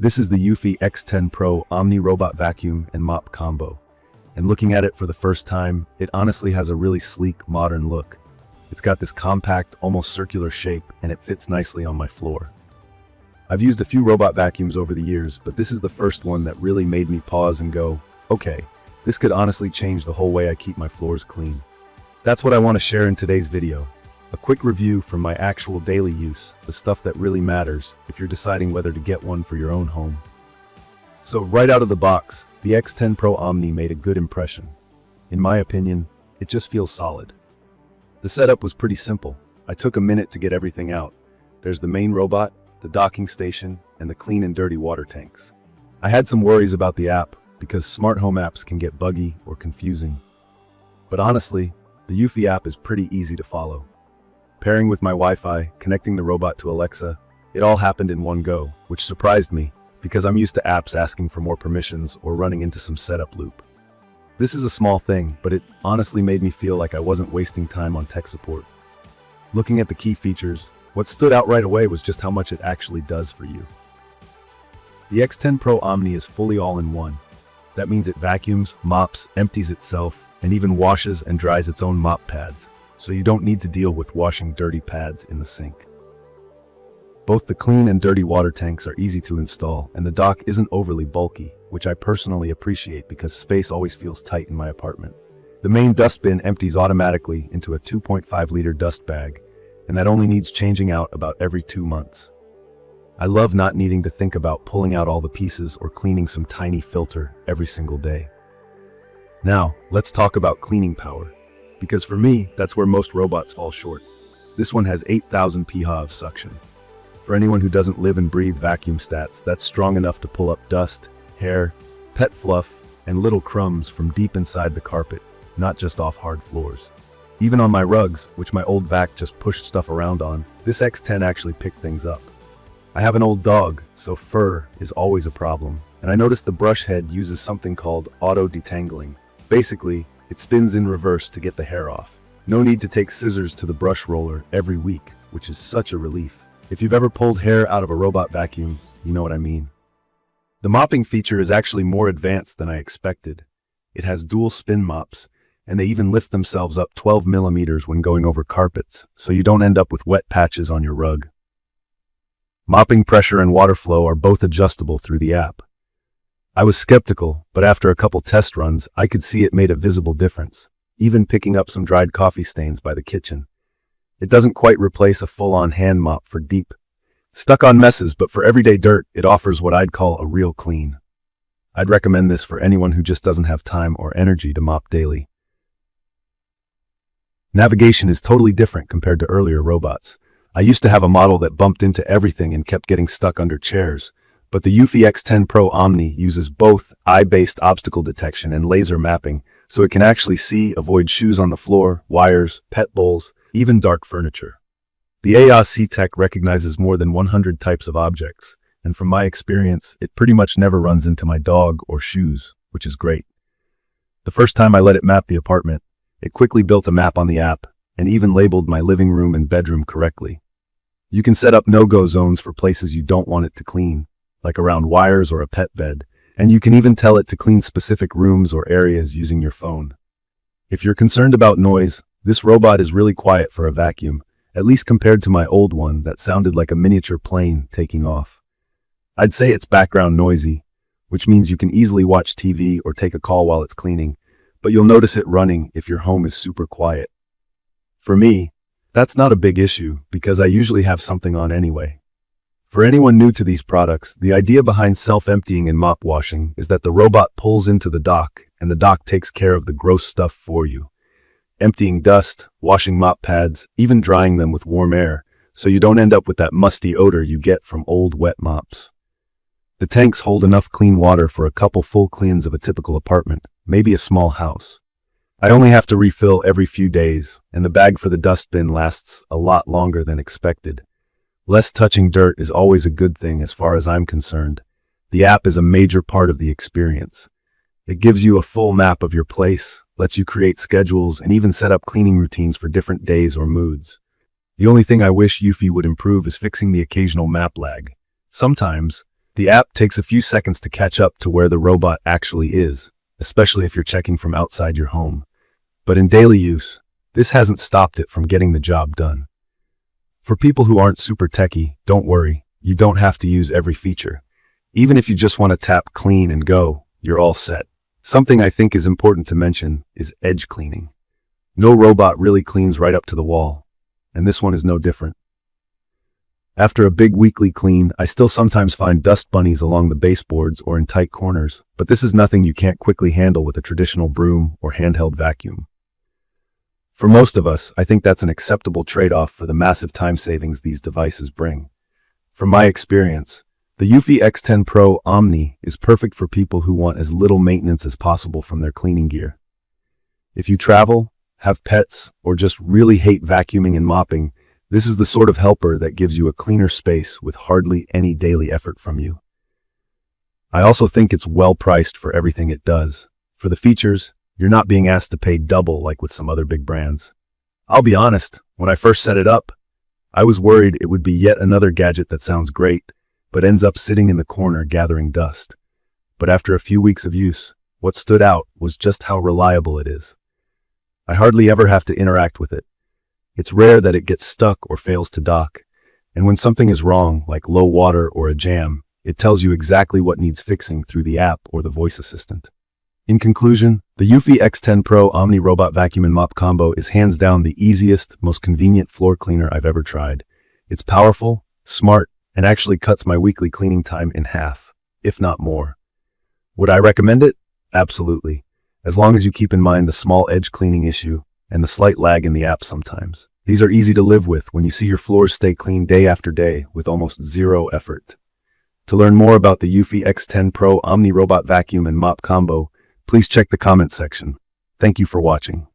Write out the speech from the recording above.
This is the eufy X10 Pro Omni robot vacuum and mop combo. And looking at it for the first time, it honestly has a really sleek, modern look. It's got this compact, almost circular shape, and it fits nicely on my floor. I've used a few robot vacuums over the years, but this is the first one that really made me pause and go, okay, this could honestly change the whole way I keep my floors clean. That's what I want to share in today's video. A quick review from my actual daily use, the stuff that really matters if you're deciding whether to get one for your own home. So right out of the box, the X10 Pro Omni made a good impression. In my opinion, it just feels solid. The setup was pretty simple. I took a minute to get everything out. There's the main robot, the docking station, and the clean and dirty water tanks. I had some worries about the app because smart home apps can get buggy or confusing. But honestly, the eufy app is pretty easy to follow. Pairing with my Wi-Fi, connecting the robot to Alexa, it all happened in one go, which surprised me because I'm used to apps asking for more permissions or running into some setup loop. This is a small thing, but it honestly made me feel like I wasn't wasting time on tech support. Looking at the key features, what stood out right away was just how much it actually does for you. The X10 Pro Omni is fully all-in-one. That means it vacuums, mops, empties itself, and even washes and dries its own mop pads, so you don't need to deal with washing dirty pads in the sink. Both the clean and dirty water tanks are easy to install, and the dock isn't overly bulky, which I personally appreciate because space always feels tight in my apartment. The main dustbin empties automatically into a 2.5-liter dust bag, and that only needs changing out about every 2 months. I love not needing to think about pulling out all the pieces or cleaning some tiny filter every single day. Now, let's talk about cleaning power. Because for me, that's where most robots fall short. This one has 8,000 pH of suction. For anyone who doesn't live and breathe vacuum stats, that's strong enough to pull up dust, hair, pet fluff, and little crumbs from deep inside the carpet, not just off hard floors. Even on my rugs, which my old vac just pushed stuff around on, this X10 actually picked things up. I have an old dog, so fur is always a problem, and I noticed the brush head uses something called auto detangling. Basically, it spins in reverse to get the hair off. No need to take scissors to the brush roller every week, which is such a relief. If you've ever pulled hair out of a robot vacuum, you know what I mean. The mopping feature is actually more advanced than I expected. It has dual spin mops, and they even lift themselves up 12 millimeters when going over carpets, so you don't end up with wet patches on your rug. Mopping pressure and water flow are both adjustable through the app. I was skeptical, but after a couple test runs, I could see it made a visible difference, even picking up some dried coffee stains by the kitchen. It doesn't quite replace a full-on hand mop for deep, stuck-on messes, but for everyday dirt, it offers what I'd call a real clean. I'd recommend this for anyone who just doesn't have time or energy to mop daily. Navigation is totally different compared to earlier robots. I used to have a model that bumped into everything and kept getting stuck under chairs. But the eufy X10 Pro Omni uses both eye-based obstacle detection and laser mapping, so it can actually see, avoid shoes on the floor, wires, pet bowls, even dark furniture. The AI tech recognizes more than 100 types of objects, and from my experience, it pretty much never runs into my dog or shoes, which is great. The first time I let it map the apartment, it quickly built a map on the app, and even labeled my living room and bedroom correctly. You can set up no-go zones for places you don't want it to clean, like around wires or a pet bed, and you can even tell it to clean specific rooms or areas using your phone. If you're concerned about noise, this robot is really quiet for a vacuum, at least compared to my old one that sounded like a miniature plane taking off. I'd say it's background noisy, which means you can easily watch TV or take a call while it's cleaning, but you'll notice it running if your home is super quiet. For me, that's not a big issue because I usually have something on anyway. For anyone new to these products, the idea behind self-emptying and mop washing is that the robot pulls into the dock, and the dock takes care of the gross stuff for you. Emptying dust, washing mop pads, even drying them with warm air, so you don't end up with that musty odor you get from old wet mops. The tanks hold enough clean water for a couple full cleans of a typical apartment, maybe a small house. I only have to refill every few days, and the bag for the dustbin lasts a lot longer than expected. Less touching dirt is always a good thing as far as I'm concerned. The app is a major part of the experience. It gives you a full map of your place, lets you create schedules, and even set up cleaning routines for different days or moods. The only thing I wish eufy would improve is fixing the occasional map lag. Sometimes, The app takes a few seconds to catch up to where the robot actually is, especially if you're checking from outside your home. But in daily use, this hasn't stopped it from getting the job done. For people who aren't super techie, don't worry, you don't have to use every feature. Even if you just want to tap clean and go, you're all set. Something I think is important to mention is edge cleaning. No robot really cleans right up to the wall, and this one is no different. After a big weekly clean, I still sometimes find dust bunnies along the baseboards or in tight corners, but this is nothing you can't quickly handle with a traditional broom or handheld vacuum. For most of us, I think that's an acceptable trade-off for the massive time savings these devices bring. From my experience, the eufy X10 Pro Omni is perfect for people who want as little maintenance as possible from their cleaning gear. If you travel, have pets, or just really hate vacuuming and mopping, this is the sort of helper that gives you a cleaner space with hardly any daily effort from you. I also think it's well priced for everything it does. For the features, you're not being asked to pay double like with some other big brands. I'll be honest, when I first set it up, I was worried it would be yet another gadget that sounds great, but ends up sitting in the corner gathering dust. But after a few weeks of use, what stood out was just how reliable it is. I hardly ever have to interact with it. It's rare that it gets stuck or fails to dock, and when something is wrong, like low water or a jam, it tells you exactly what needs fixing through the app or the voice assistant. In conclusion, the eufy X10 Pro Omni Robot Vacuum and Mop Combo is hands down the easiest, most convenient floor cleaner I've ever tried. It's powerful, smart, and actually cuts my weekly cleaning time in half, if not more. Would I recommend it? Absolutely, as long as you keep in mind the small edge cleaning issue and the slight lag in the app sometimes. These are easy to live with when you see your floors stay clean day after day with almost zero effort. To learn more about the eufy X10 Pro Omni Robot Vacuum and Mop Combo, please check the comments section. Thank you for watching.